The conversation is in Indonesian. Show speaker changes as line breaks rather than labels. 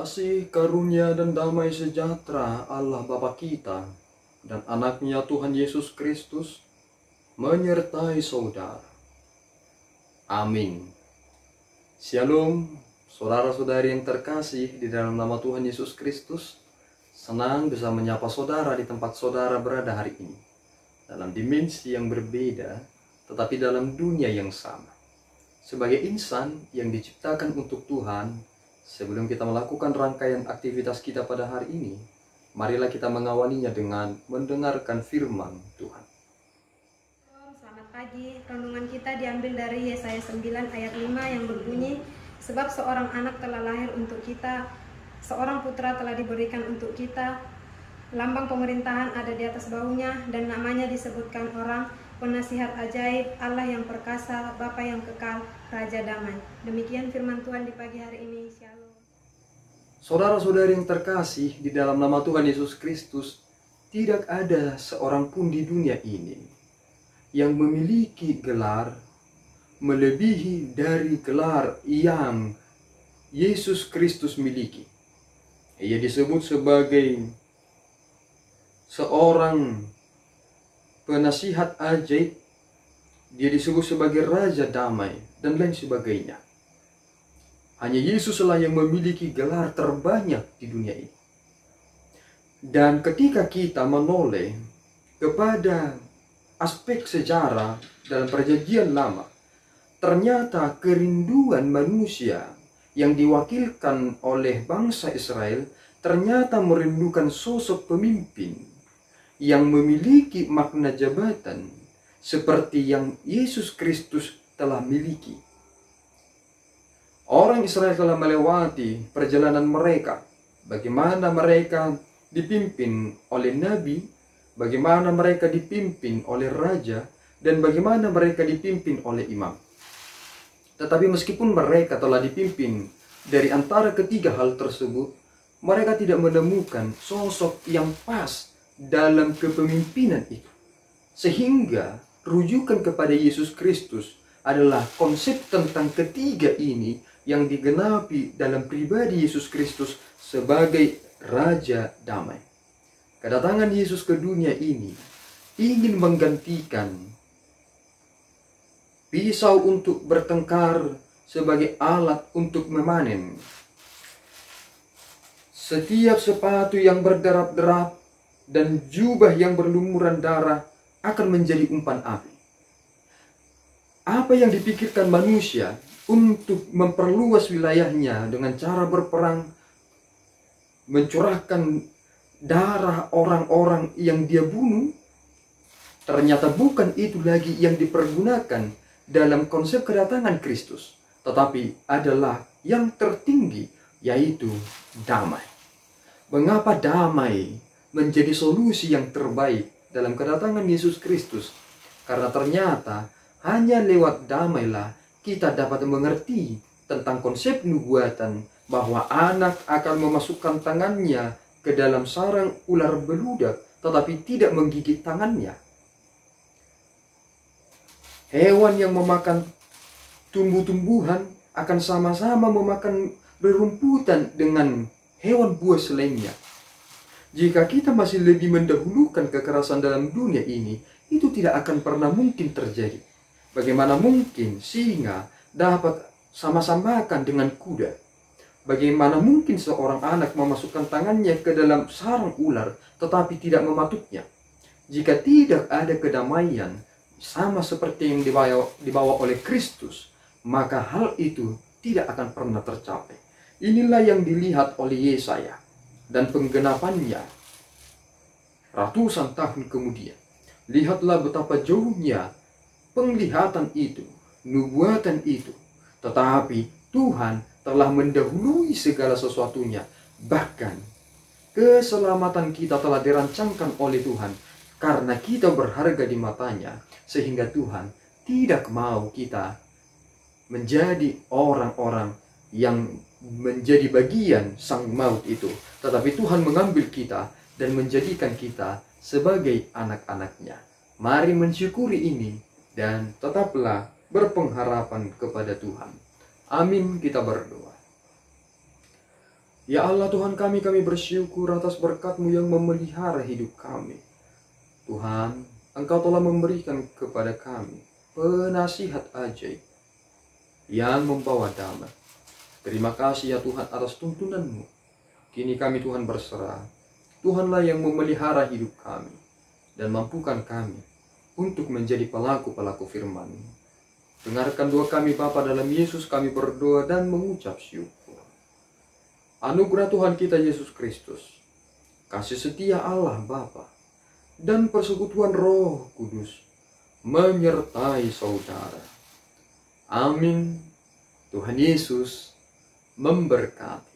Kasih, karunia, dan damai sejahtera Allah Bapa kita dan anaknya Tuhan Yesus Kristus menyertai saudara. Amin. Shalom, saudara-saudari yang terkasih di dalam nama Tuhan Yesus Kristus. Senang bisa menyapa saudara di tempat saudara berada hari ini. Dalam dimensi yang berbeda, tetapi dalam dunia yang sama. Sebagai insan yang diciptakan untuk Tuhan, sebelum kita melakukan rangkaian aktivitas kita pada hari ini, marilah kita mengawalinya dengan mendengarkan firman Tuhan.
Selamat pagi, renungan kita diambil dari Yesaya 9 ayat 5 yang berbunyi, sebab seorang anak telah lahir untuk kita, seorang putra telah diberikan untuk kita, lambang pemerintahan ada di atas bahunya, dan namanya disebutkan orang, Penasihat ajaib, Allah yang perkasa, Bapa yang kekal, Raja damai. Demikian firman Tuhan di pagi hari ini. Shalom.
Saudara-saudari yang terkasih di dalam nama Tuhan Yesus Kristus, tidak ada seorang pun di dunia ini yang memiliki gelar melebihi dari gelar yang Yesus Kristus miliki. Ia disebut sebagai seorang penasihat ajaib, dia disebut sebagai Raja damai, dan lain sebagainya. Hanya Yesuslah yang memiliki gelar terbanyak di dunia ini. Dan ketika kita menoleh kepada aspek sejarah dalam perjanjian lama, ternyata kerinduan manusia yang diwakilkan oleh bangsa Israel ternyata merindukan sosok pemimpin yang memiliki makna jabatan seperti yang Yesus Kristus telah miliki. Orang Israel telah melewati perjalanan mereka, bagaimana mereka dipimpin oleh nabi, bagaimana mereka dipimpin oleh raja, dan bagaimana mereka dipimpin oleh imam. Tetapi meskipun mereka telah dipimpin dari antara ketiga hal tersebut, mereka tidak menemukan sosok yang pas dalam kepemimpinan itu. Sehingga rujukan kepada Yesus Kristus adalah konsep tentang ketiga ini yang digenapi dalam pribadi Yesus Kristus sebagai Raja damai. Kedatangan Yesus ke dunia ini ingin menggantikan pisau untuk bertengkar sebagai alat untuk memanen. Setiap sepatu yang berderap-derap dan jubah yang berlumuran darah akan menjadi umpan api. Apa yang dipikirkan manusia untuk memperluas wilayahnya dengan cara berperang, mencurahkan darah orang-orang yang dia bunuh, ternyata bukan itu lagi yang dipergunakan dalam konsep kedatangan Kristus, tetapi adalah yang tertinggi, yaitu damai. Mengapa damai menjadi solusi yang terbaik dalam kedatangan Yesus Kristus? Karena ternyata hanya lewat damailah kita dapat mengerti tentang konsep nubuatan bahwa anak akan memasukkan tangannya ke dalam sarang ular beludak tetapi tidak menggigit tangannya. Hewan yang memakan tumbuh-tumbuhan akan sama-sama memakan rerumputan dengan hewan buas lainnya. Jika kita masih lebih mendahulukan kekerasan dalam dunia ini, itu tidak akan pernah mungkin terjadi. Bagaimana mungkin singa dapat sama-samakan dengan kuda? Bagaimana mungkin seorang anak memasukkan tangannya ke dalam sarang ular tetapi tidak mematuknya? Jika tidak ada kedamaian sama seperti yang dibawa oleh Kristus, maka hal itu tidak akan pernah tercapai. Inilah yang dilihat oleh Yesaya. Dan penggenapannya ratusan tahun kemudian. Lihatlah betapa jauhnya penglihatan itu, nubuatan itu. Tetapi Tuhan telah mendahului segala sesuatunya. Bahkan keselamatan kita telah dirancangkan oleh Tuhan karena kita berharga di matanya, sehingga Tuhan tidak mau kita menjadi orang-orang yang menjadi bagian sang maut itu, tetapi Tuhan mengambil kita dan menjadikan kita sebagai anak-anaknya. Mari mensyukuri ini dan tetaplah berpengharapan kepada Tuhan. Amin, kita berdoa. Ya Allah Tuhan kami bersyukur atas berkat-Mu yang memelihara hidup kami. Tuhan, Engkau telah memberikan kepada kami penasihat ajaib yang membawa damai. Terima kasih ya Tuhan atas tuntunan-Mu. Kini kami Tuhan berserah. Tuhanlah yang memelihara hidup kami dan mampukan kami untuk menjadi pelaku-pelaku firman-Mu. Dengarkan doa kami Bapa, dalam Yesus kami berdoa dan mengucap syukur. Anugerah Tuhan kita Yesus Kristus, kasih setia Allah Bapa, dan persekutuan Roh Kudus menyertai saudara. Amin. Tuhan Yesus memberkati.